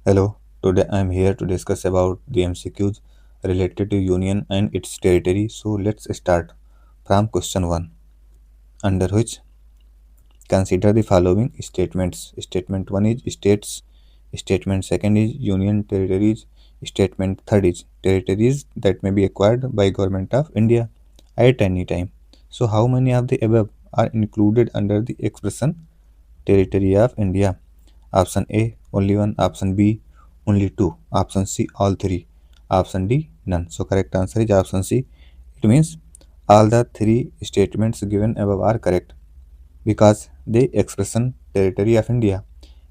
Hello, today I am here to discuss about the MCQs related to Union and its territory. So let's start from question 1, under which consider the following statements. Statement 1 is states, statement 2nd is Union territories, statement 3rd is territories that may be acquired by Government of India at any time. So how many of the above are included under the expression territory of India? Option A, only one. Option B, only two. Option C, all three. Option D, none. So correct answer is option C. It means all the three statements given above are correct because the expression territory of India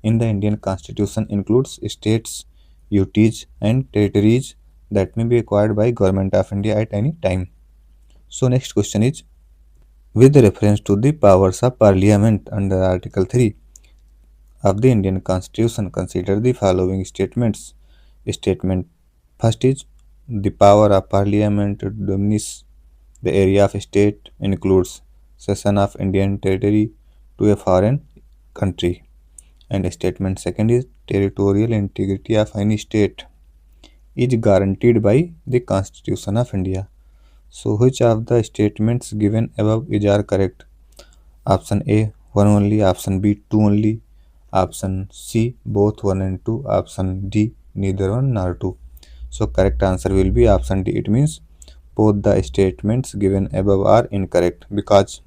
in the Indian Constitution includes states, UTs and territories that may be acquired by Government of India at any time. So next question is, with reference to the powers of Parliament under Article 3 of the Indian Constitution, consider the following statements. Statement first is, the power of Parliament to diminish the area of state includes cession of Indian territory to a foreign country. And statement second is, territorial integrity of any state is guaranteed by the Constitution of India. So which of the statements given above is are correct? Option A, one only. Option B, two only. Option C, both one and two. Option D, neither one nor two. So correct answer will be option D. It means both the statements given above are incorrect because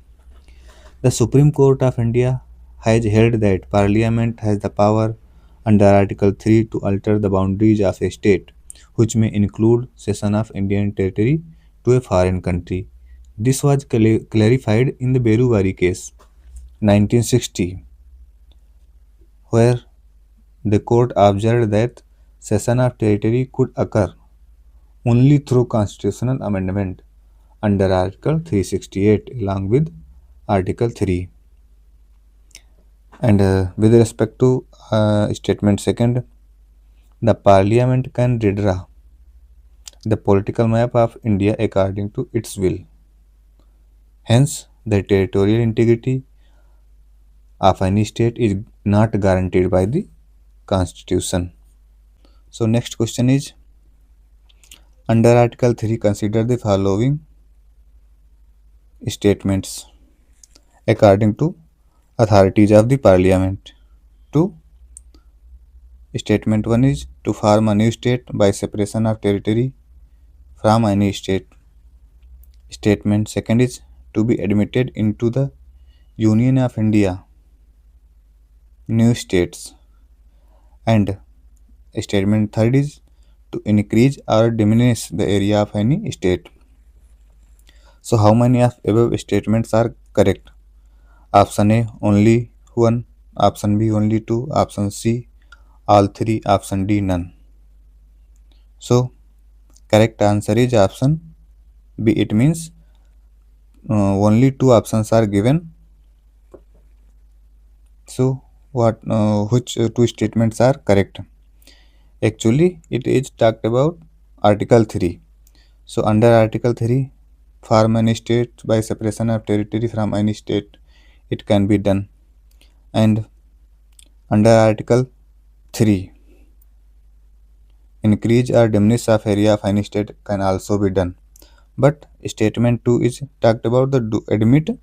the Supreme Court of India has held that Parliament has the power under Article 3 to alter the boundaries of a state, which may include cession of Indian territory to a foreign country. This was clarified in the Berubari case, 1960, where the court observed that cession of territory could occur only through constitutional amendment under Article 368 along with Article 3. And with respect to statement second, the parliament can redraw the political map of India according to its will. Hence, the territorial integrity of any state is not guaranteed by the constitution. So next question is, under Article 3 consider the following statements according to authorities of the parliament. To statement 1 is, to form a new state by separation of territory from any state. Statement 2nd is, to be admitted into the Union of India, new states. And statement 3rd is, to increase or diminish the area of any state. So how many of above statements are correct? Option A, only one. Option B, only two. Option C, all three. Option D, none. So correct answer is option B. It means only two options are given. So which two statements are correct? Actually, it is talked about Article 3. So under Article 3, form any state by separation of territory from any state, it can be done. And under Article 3, increase or diminish of area of any state can also be done. But statement 2 is talked about the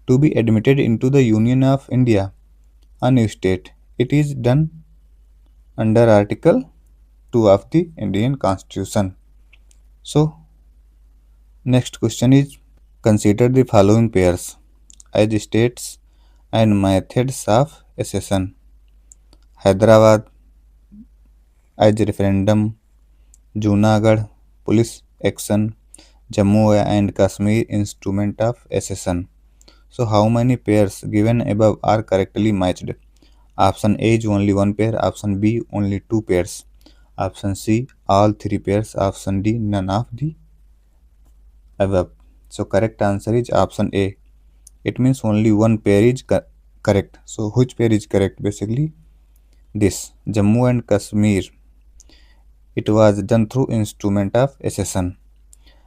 to be admitted into the Union of India, a new state. It is done under Article 2 of the Indian Constitution. So next question is, consider the following pairs as states and methods of accession. Hyderabad as referendum, Junagadh police action, Jammu and Kashmir instrument of accession. So how many pairs given above are correctly matched? Option A is only one pair, option B only two pairs, option C all three pairs, option D none of the above. So correct answer is option A. It means only one pair is correct. So which pair is correct? Basically this Jammu and Kashmir. It was done through instrument of accession,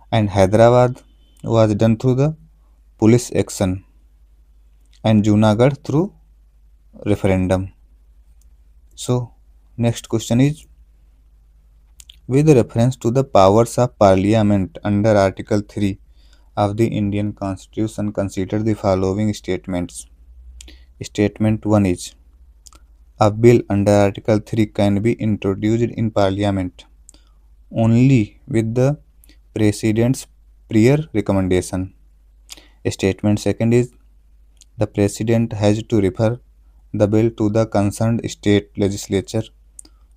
and Hyderabad was done through the police action, and Junagadh through referendum. So next question is, with reference to the powers of Parliament under Article 3 of the Indian Constitution, consider the following statements. Statement 1 is, a bill under Article 3 can be introduced in Parliament only with the President's prior recommendation. Statement 2 is, the President has to refer the bill to the concerned state legislature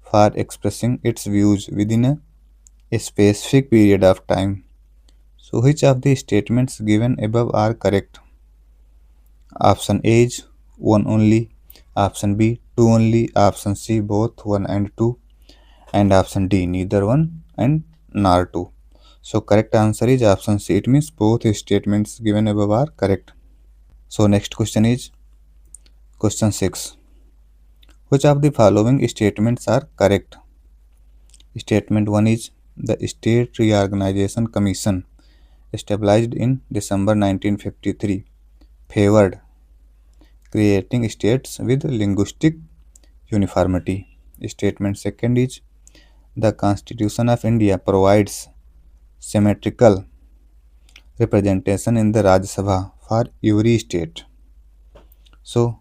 for expressing its views within a specific period of time. So, which of the statements given above are correct? Option A is 1 only, option B 2 only, option C both 1 and 2, and option D neither 1 and nor 2. So, correct answer is option C. It means both statements given above are correct. So, next question is question 6. Which of the following statements are correct? Statement 1 is, the State Reorganization Commission established in December 1953 favored creating states with linguistic uniformity. Statement 2 is, the Constitution of India provides symmetrical representation in the Rajya Sabha for every state. So,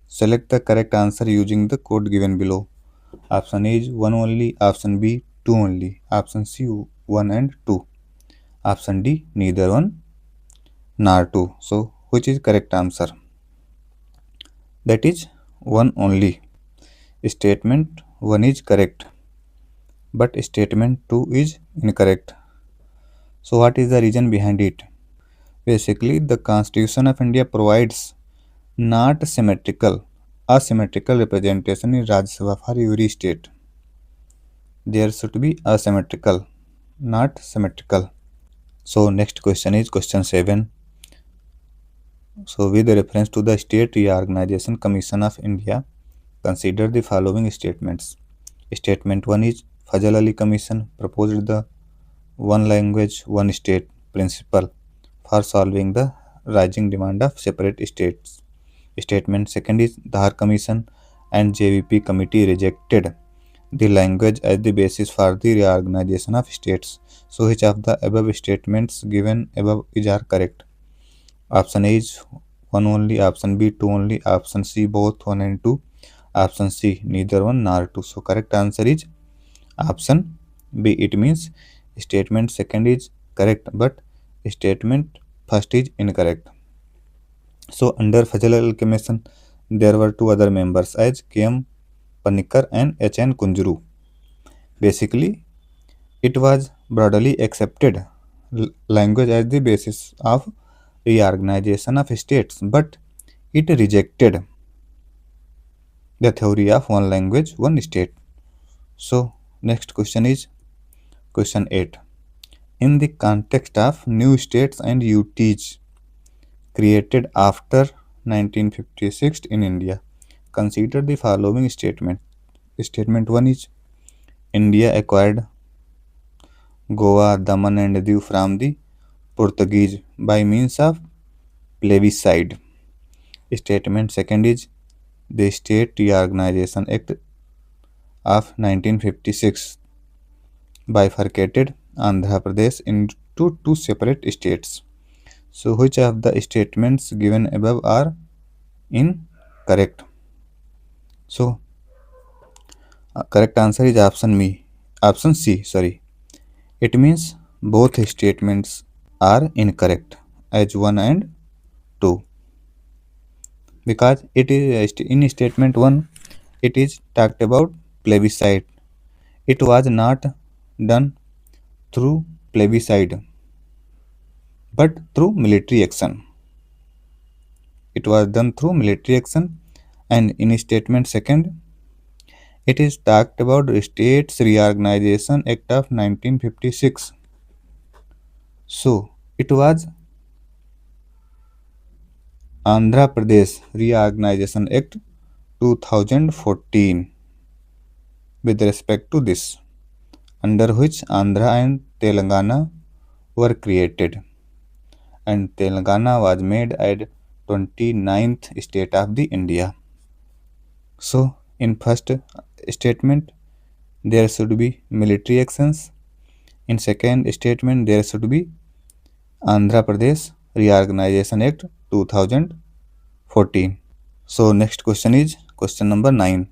select the correct answer using the code given below. Option A is 1 only, option B 2 only, option C 1 and 2, option D neither 1 nor 2. So, which is correct answer? That is 1 only. Statement 1 is correct, but statement 2 is incorrect. So, what is the reason behind it? Basically, the Constitution of India provides not symmetrical, asymmetrical representation in Rajya Sabha for every state. There should be asymmetrical, not symmetrical. So, next question is question 7. So, with reference to the State Reorganization Commission of India, consider the following statements. Statement 1 is, Fazal Ali Commission proposed the one language, one state principle for solving the rising demand of separate states. Statement 2 is, Dhar Commission and JVP committee rejected the language as the basis for the reorganization of states. So, which of the above statements given above is are correct? Option A is 1 only, option B 2 only, option C both 1 and 2, option C neither 1 nor 2. So, correct answer is option B. It means statement 2 is correct, but statement 1 is incorrect. So, under Fazal Ali Commission, there were two other members as K.M. Panikkar and H.N. Kunjuru. Basically, it was broadly accepted language as the basis of reorganization of states, but it rejected the theory of one language, one state. So, next question is question 8. In the context of new states and UTs created after 1956 in India, consider the following statement. Statement 1 is, India acquired Goa, Daman and Diu from the Portuguese by means of plebiscite. Statement 2 is, the State Reorganization Act of 1956 bifurcated Andhra Pradesh into two separate states. So, which of the statements given above are incorrect? So, correct answer is option C. Sorry, it means both statements are incorrect as 1 and 2, because it is in statement 1 it is talked about plebiscite. It was not done through plebiscite but through military action. It was done through military action, and in statement 2 it is talked about States Reorganization Act of 1956. So it was Andhra Pradesh Reorganization Act 2014 with respect to this, under which Andhra and Telangana were created, and Telangana was made as 29th state of the India. So in first statement, there should be military actions. In second statement, there should be Andhra Pradesh Reorganization Act 2014. So next question is question number 9.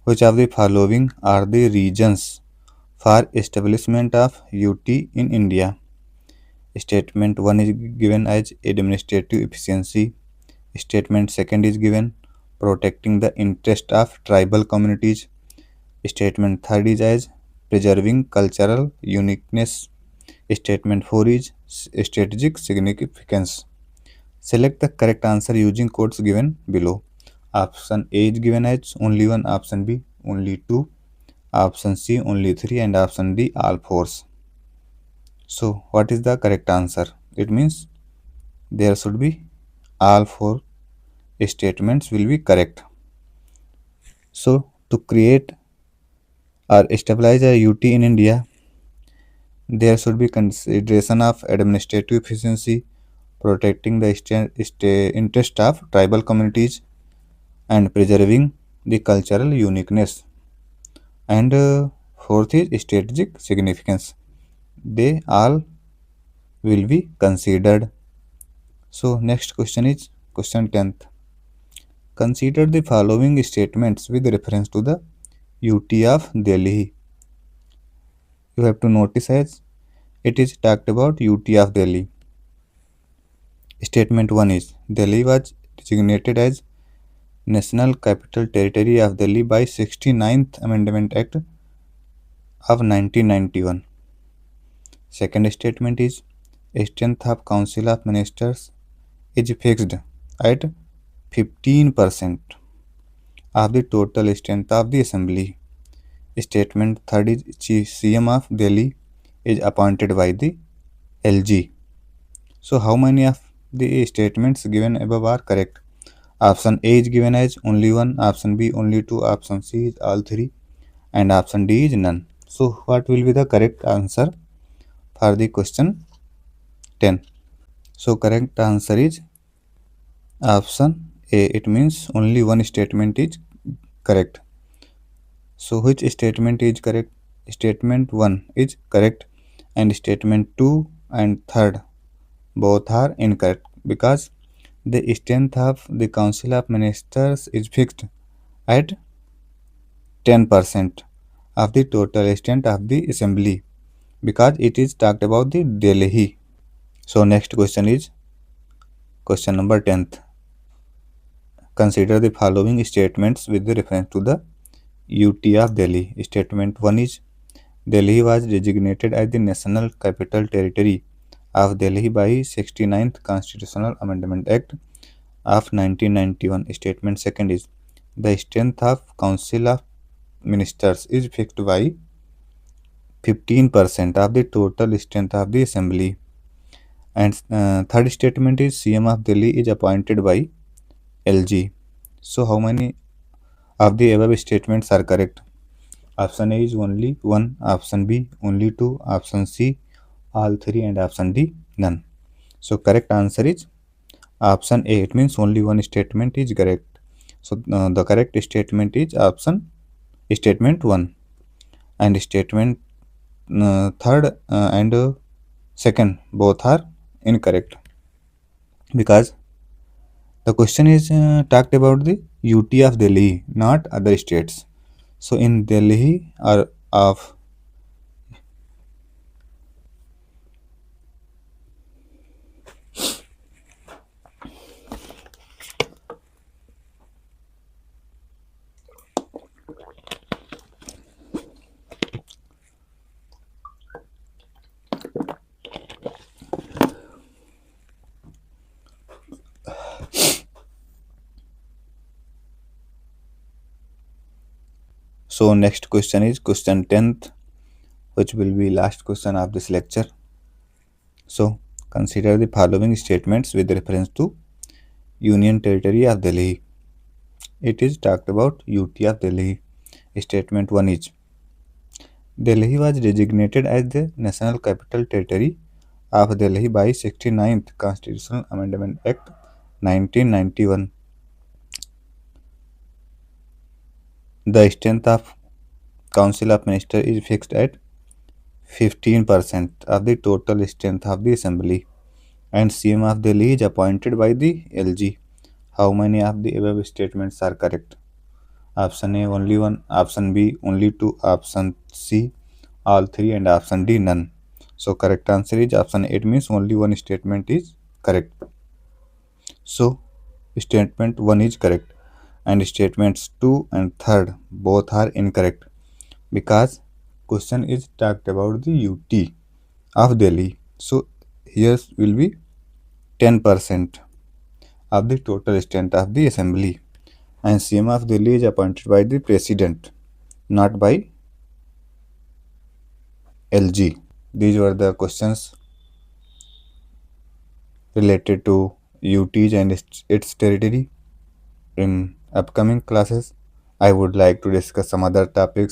Which of the following are the reasons for establishment of UT in India? Statement 1 is given as administrative efficiency. Statement 2nd is given protecting the interest of tribal communities. Statement 3rd is as preserving cultural uniqueness. Statement 4 is strategic significance. Select the correct answer using codes given below. Option A is given as only 1, option B only 2, option C only 3, and option D all 4s. So what is the correct answer? It means there should be all 4 statements will be correct. So to create or stabilize a UT in India, there should be consideration of administrative efficiency, protecting the interest of tribal communities, and preserving the cultural uniqueness. And fourth is strategic significance. They all will be considered. So next question is question 10th. Consider the following statements with reference to the UT of Delhi. You have to notice as it is talked about UT of Delhi. Statement 1 is Delhi was designated as National Capital Territory of Delhi by 69th Amendment Act of 1991. Second statement is strength of Council of Ministers is fixed at 15% of the total strength of the Assembly. Statement third is CM of Delhi is appointed by the LG. So how many of the statements given above are correct? Option A is given as only 1, option B only 2, option C is all 3, and option D is none. So what will be the correct answer for the question 10? So correct answer is option A. It means only one statement is correct. So which statement is correct? Statement 1 is correct and statement 2 and 3rd both are incorrect because the strength of the Council of Ministers is fixed at 10% of the total strength of the Assembly because it is talked about the Delhi. So next question is question number 10th. Consider the following statements with reference to the UT of Delhi. Statement 1 is Delhi was designated as the National Capital Territory of Delhi by 69th Constitutional Amendment Act of 1991. Statement 2nd is the strength of Council of Ministers is fixed by 15% of the total strength of the Assembly. And third statement is CM of Delhi is appointed by LG. So how many of the above statements are correct? Option A is only 1, option B only 2, option C all 3, and option D none. So correct answer is option A. It means only one statement is correct. So the correct statement is option statement 1, and statement third and second both are incorrect because the question is talked about the UT of Delhi, not other states. So in Delhi or of so next question is question 10th, which will be last question of this lecture. So consider the following statements with reference to Union Territory of Delhi. It is talked about UT of Delhi. Statement 1 is Delhi was designated as the National Capital Territory of Delhi by 69th Constitutional Amendment Act 1991. The strength of Council of Ministers is fixed at 15% of the total strength of the Assembly, and CM of Delhi is appointed by the LG. How many of the above statements are correct? Option A only one, option B only two, option C all three, and option D none. So correct answer is option 8 means only one statement is correct. So statement 1 is correct and statements 2 and 3rd both are incorrect because question is talked about the UT of Delhi. So here will be 10% of the total strength of the assembly, and CM of Delhi is appointed by the president, not by LG. These were the questions related to UTs and its territory. In upcoming classes, I would like to discuss some other topics